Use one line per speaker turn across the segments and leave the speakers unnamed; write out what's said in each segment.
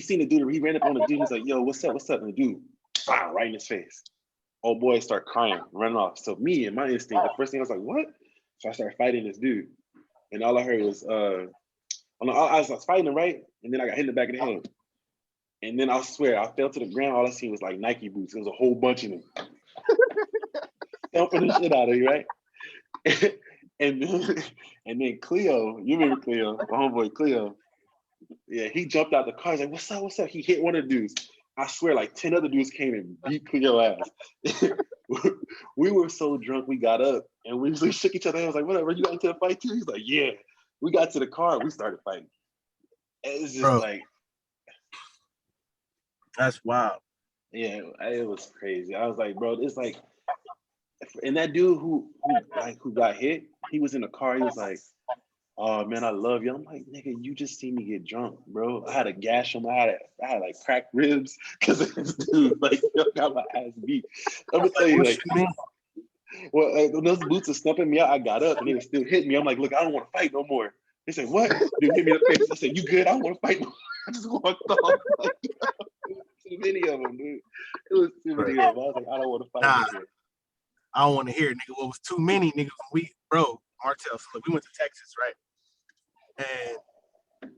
seen the dude. He ran up on the dude. He's like, "Yo, what's up? What's up?" And the dude, right in his face. Old boy start crying, running off. So me and my instinct, the first thing I was like, "What?" So I started fighting this dude, and all I heard was, I was fighting him, right, and then I got hit in the back of the head, and then I swear I fell to the ground. All I seen was like Nike boots. It was a whole bunch of them, thumping the shit out of you, right? and then Cleo, you remember Cleo, my homeboy Cleo. Yeah, he jumped out the car. He's like, "What's up? What's up?" He hit one of the dudes. I swear, like 10 other dudes came and beat Cleo ass. We were so drunk, we got up and we shook each other hands like, "Whatever, you got into the fight too?" He's like, "Yeah." We got to the car, we started fighting. It's just
Bro,
like,
that's wild.
yeah, it was crazy. I was like, bro, it's like, and that dude who got hit, he was in the car. He was like, "Oh man, I love you." I'm like, "Nigga, you just see me get drunk, bro. I had a gash on my, I had like cracked ribs because of this dude. Like, yo, got my ass beat." I'm gonna tell you, like, well, when those boots are stumping me out, I got up and they were still hitting me. I'm like, "Look, I don't want to fight no more." They said, "What?" Dude hit me in the face. I said, "You good? I don't want to fight no more." I just walked off. Like, too many of them, dude. It was too many of them. I was like, "I don't want to fight no more."
I don't want to hear it, nigga. What was too many, nigga? Martell, so look, we went to Texas, right? And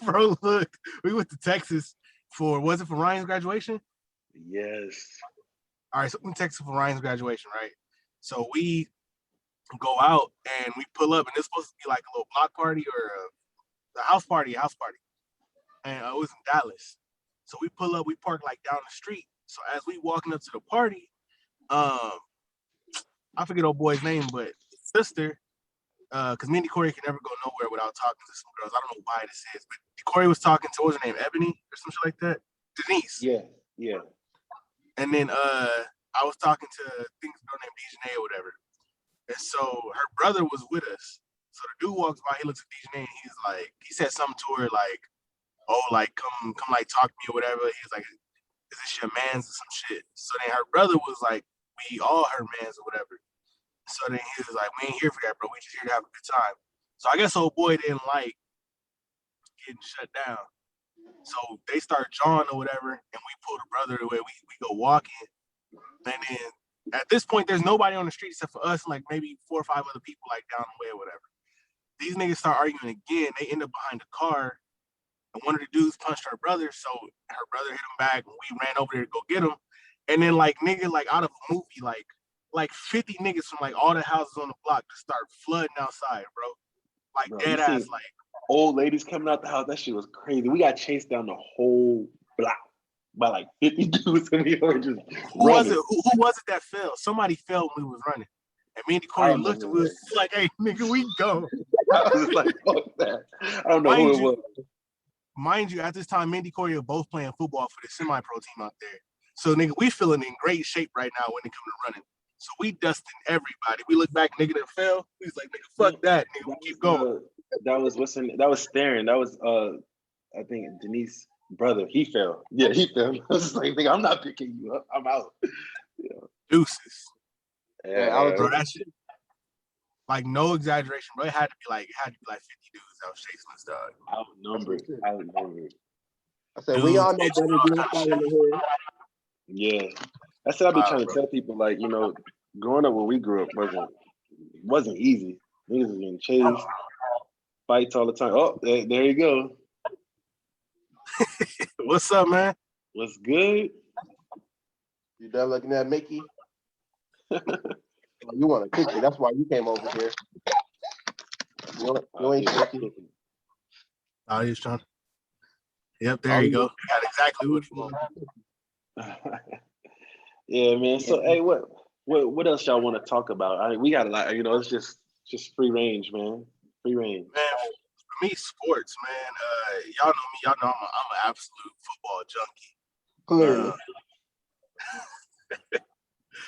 bro, look, we went to Texas was it for Ryan's graduation?
Yes.
All right, so we went to Texas for Ryan's graduation, right? So we go out and we pull up, and it's supposed to be like a little block party or a house party. And it was in Dallas. So we pull up, we park like down the street. So as we walking up to the party, I forget old boy's name, but his sister, because me and Corey can never go nowhere without talking to some girls. I don't know why this is, but Corey was talking to, what was her name, Ebony or some shit like that? Denise.
Yeah.
And then I was talking to, I think a girl named Dejanay or whatever. And so her brother was with us. So the dude walks by, he looks at Dejanay and he's like, he said something to her like, "Oh, like come like talk to me or whatever." He's like, "Is this your man's or some shit?" So then her brother was like, "We all her man's or whatever." So then he was like, "We ain't here for that, bro. We just here to have a good time." So I guess old boy didn't like getting shut down. So they start jawing or whatever, and we pull the brother away. We go walking, and then at this point, there's nobody on the street except for us and like maybe 4 or 5 other people like down the way or whatever. These niggas start arguing again. They end up behind the car, and one of the dudes punched her brother. So her brother hit him back, and we ran over there to go get him. And then like nigga, like out of a movie, like 50 niggas from like all the houses on the block just start flooding outside, bro. Like
Bro,
dead ass, like
old ladies coming out the house. That shit was crazy. We got chased down the whole block by like 50 dudes, and we were just
who
running.
was it? Who was it that fell? Somebody fell when we was running. And me and Corey looked at us like, "Hey, nigga, we go."
I was like, "Fuck that." I don't know who it was.
Mind you, at this time, Mindy Corey are both playing football for the semi-pro team out there. So, nigga, we feeling in great shape right now when it comes to running. So we dusting everybody. We look back, nigga that fell. We was like, "Nigga, fuck that, nigga. We keep going."
That was Staring. That was I think Denise brother. He fell. Yeah, he fell. I was just like, "Nigga, I'm not picking you up. I'm out."
Yeah. Deuces.
Yeah, I was
bro, that shit. Like no exaggeration, bro. It had to be like 50 dudes that was chasing us, dog.
Outnumbered.
I said, we all know better than that in the hood.
Yeah. That's what I've been trying to tell people. Like, you know, growing up where we grew up wasn't easy. Niggas was getting chased, fights all the time. Oh, there you go.
What's up, man?
What's good?
You done looking at Mickey? You want to kick me? That's why you came over here. You ain't kicking.
Oh, he's trying. Yep, there you go. You got exactly what you want.
Yeah, man. So, hey, what else y'all want to talk about? We got a lot. You know, it's just free range, man. Free range.
Man, for me, sports, man. Y'all know me. Y'all know I'm an absolute football junkie.
Clearly.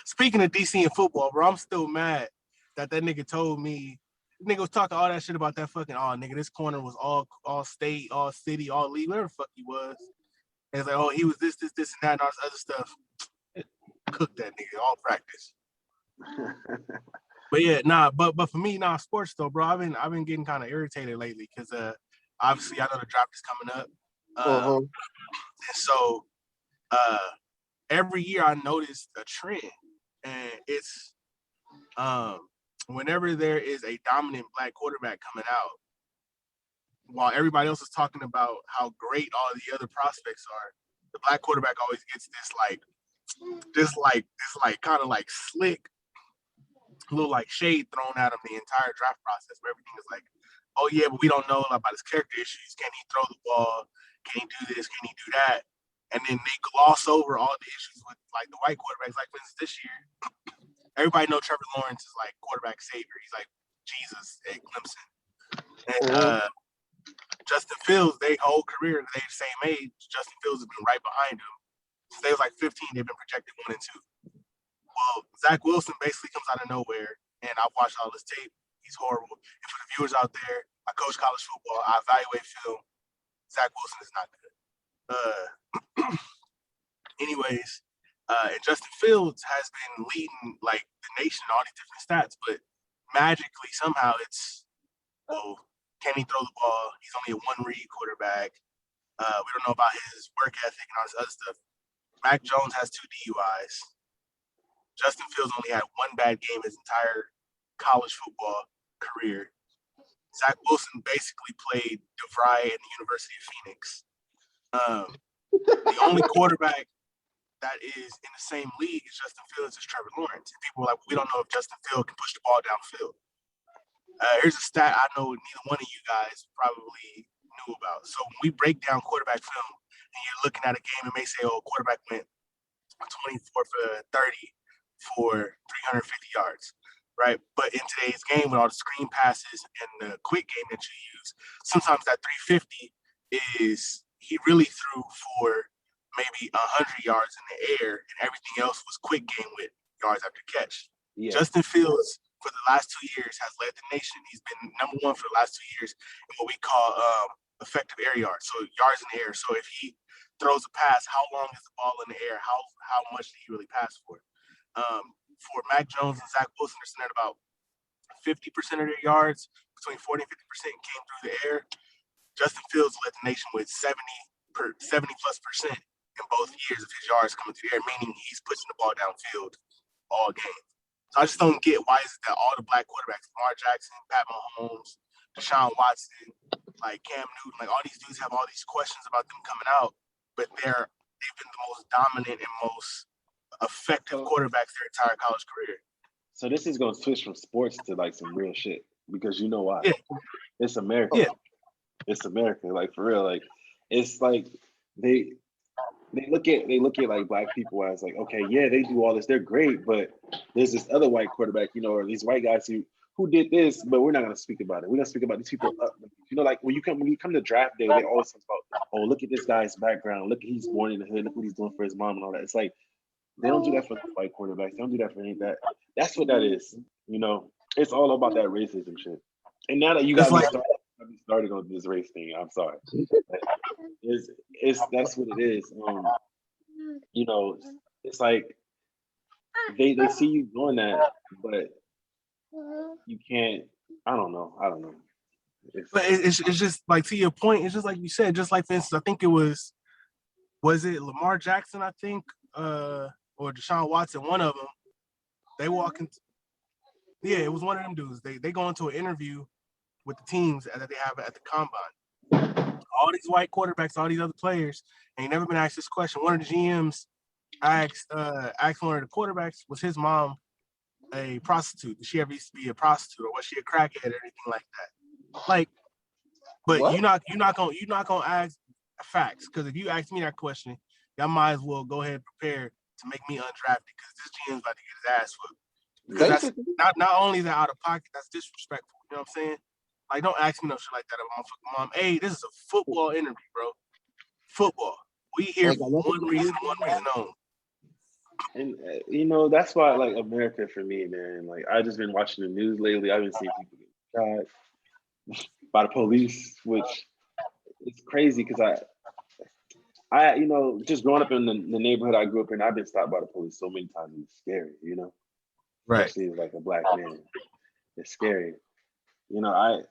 Speaking of DC and football, bro, I'm still mad that nigga told me. Nigga was talking all that shit about that fucking, nigga, this corner was all state, all city, all league, whatever the fuck he was. And it's like, oh, he was this, and that, and all this other stuff. Cook that nigga, all practice. But yeah, but for me, sports though, bro, I've been getting kind of irritated lately because obviously I know the draft is coming up.
Uh-huh.
And so every year I noticed a trend, and it's whenever there is a dominant black quarterback coming out, while everybody else is talking about how great all the other prospects are, the black quarterback always gets this kind of like slick little like shade thrown at him the entire draft process, where everything is like, oh yeah, but we don't know about his character issues. Can he throw the ball? Can he do this? Can he do that? And then they gloss over all the issues with like the white quarterbacks. Like for instance, this year, everybody know Trevor Lawrence is like quarterback savior. He's like Jesus at Clemson. And Justin Fields, their whole career, they the same age. Justin Fields has been right behind him. Since they was like 15, they've been projected 1 and 2. Well, Zach Wilson basically comes out of nowhere, and I've watched all his tape. He's horrible. And for the viewers out there, I coach college football. I evaluate film. Zach Wilson is not good. Anyways, and Justin Fields has been leading like the nation in all these different stats, but magically somehow it's, well, can he throw the ball? He's only a one-read quarterback. We don't know about his work ethic and all this other stuff. Mac Jones has 2 DUIs. Justin Fields only had 1 bad game his entire college football career. Zach Wilson basically played DeVry at the University of Phoenix. The only quarterback that is in the same league as Justin Fields is Trevor Lawrence. And people are like, we don't know if Justin Fields can push the ball downfield. Here's a stat I know neither one of you guys probably knew about. So when we break down quarterback film and you're looking at a game and may say, oh, quarterback went 24 for 30 for 350 yards, right? But in today's game, with all the screen passes and the quick game that you use, sometimes that 350 is he really threw for maybe 100 yards in the air, and everything else was quick game with yards after catch. Yeah. Justin Fields, for the last 2 years, has led the nation. He's been number 1 for the last 2 years in what we call effective air yards, so yards in the air. So if he throws a pass, how long is the ball in the air? How much did he really pass for? For Mac Jones and Zach Wilson, they're sitting at about 50% of their yards, between 40 and 50% came through the air. Justin Fields led the nation with 70 plus percent in both years of his yards coming through the air, meaning he's pushing the ball downfield all game. So I just don't get why is it that all the black quarterbacks, Lamar Jackson, Pat Mahomes, Deshaun Watson, like Cam Newton, like all these dudes have all these questions about them coming out, but they've been the most dominant and most effective quarterbacks their entire college career.
So this is gonna switch from sports to like some real shit, because you know why?
Yeah.
It's America.
Yeah.
It's America, like for real. Like it's like they look at like black people as like, okay, yeah, they do all this, they're great, but there's this other white quarterback, you know, or these white guys who did this, but we're not gonna speak about it. We're gonna speak about these people up. You know, like when you come to draft day, they always talk about, oh, look at this guy's background, look, he's born in the hood, look what he's doing for his mom and all that. It's like they don't do that for white quarterbacks. They don't do that for any of that. That's what that is. You know, it's all about that racism shit. And now that you got me started on this race thing, I'm sorry. That's what it is. You know, it's like they see you doing that, but you can't. I don't know.
But it's just like, to your point. It's just like you said. Just like, for instance, I think it was it Lamar Jackson? I think. Or Deshaun Watson, one of them, they walk into, it was one of them dudes. They go into an interview with the teams that they have at the combine. All these white quarterbacks, all these other players, ain't never been asked this question. One of the GMs asked one of the quarterbacks, was his mom a prostitute? Did she ever used to be a prostitute, or was she a crackhead or anything like that? Like, but what? you're not gonna ask facts, because if you ask me that question, y'all might as well go ahead and prepare to make me undrafted, because this GM's about to get his ass whooped. Because that's not only that out of pocket, that's disrespectful. You know what I'm saying? Like, don't ask me no shit like that of my fucking mom. Hey, this is a football interview, bro. Football. We here for one reason only.
And you know, that's why, like, America for me, man. Like, I just been watching the news lately. I've been seeing people get shot by the police, which is crazy, because I, you know, just growing up in the neighborhood I grew up in, I've been stopped by the police so many times. It's scary, you know.
Right.
Especially as like a black man, it's scary. You know,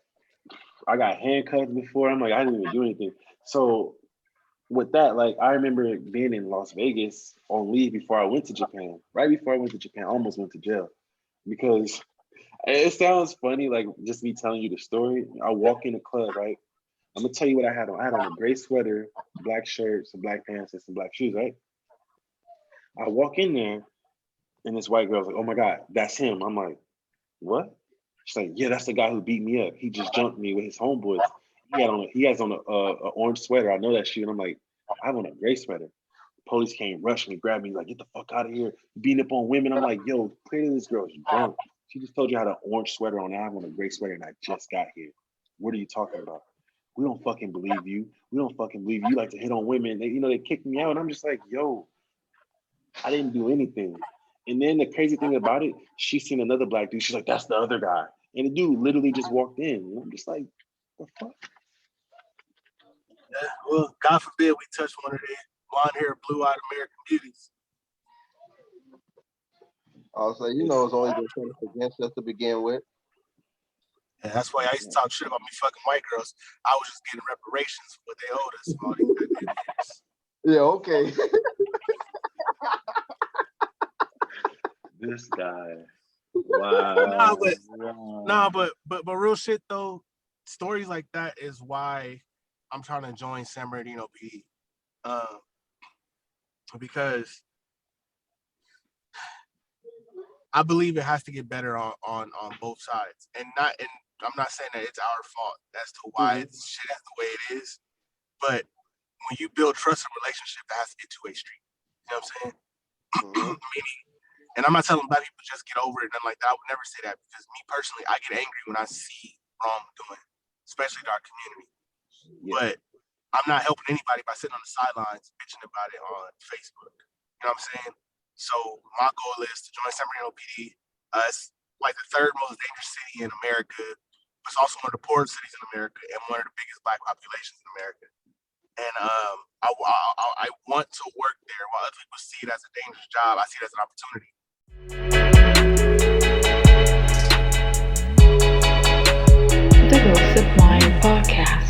I got handcuffed before. I'm like, I didn't even do anything. So with that, like I remember being in Las Vegas on leave before I went to Japan. Right before I went to Japan, I almost went to jail because it sounds funny, like just me telling you the story. I walk in the club, right? I'm gonna tell you what I had on. I had on a gray sweater, black shirt, some black pants, and some black shoes, right? I walk in there, and this white girl's like, "Oh my god, that's him." I'm like, "What?" She's like, "Yeah, that's the guy who beat me up. He just jumped me with his homeboys. He has on a orange sweater. I know that shit." And I'm like, "I have on a gray sweater." Police came, rushed me, grabbed me, like, "Get the fuck out of here! You beating up on women." I'm like, "Yo, clearly this girl's drunk. She just told you I had an orange sweater on. I have on a gray sweater, and I just got here. What are you talking about? We don't fucking believe you. We don't fucking believe you. You like to hit on women." They kicked me out, and I'm just like, "Yo, I didn't do anything." And then the crazy thing about it, she seen another black dude. She's like, "That's the other guy." And the dude literally just walked in. And I'm just like, "The fuck?"
Yeah, well, God forbid we touch one of the blonde-haired, blue-eyed American beauties.
I'll say, you know, it's only been turned against us to begin with.
Yeah, that's why I used to talk shit about me fucking white girls. I was just getting reparations for what they owed us. All these goddamn years.
Yeah, okay.
This guy. Wow.
But real shit though, stories like that is why I'm trying to join San Bernardino PD. Because I believe it has to get better on both sides. And I'm not saying that it's our fault as to why shit is the way it is. But when you build trust and relationship, that has to be a two-way street. You know what I'm saying? Meaning, and I'm not telling black people just get over it and nothing like that. I would never say that because me personally, I get angry when I see wrongdoing, especially in our community. Yeah. But I'm not helping anybody by sitting on the sidelines bitching about it on Facebook. You know what I'm saying? So my goal is to join San Bernardino PD. It's like the third most dangerous city in America. It's also one of the poorest cities in America and one of the biggest black populations in America. And I want to work there while other people see it as a dangerous job. I see it as an opportunity.
The Gossip Line Podcast.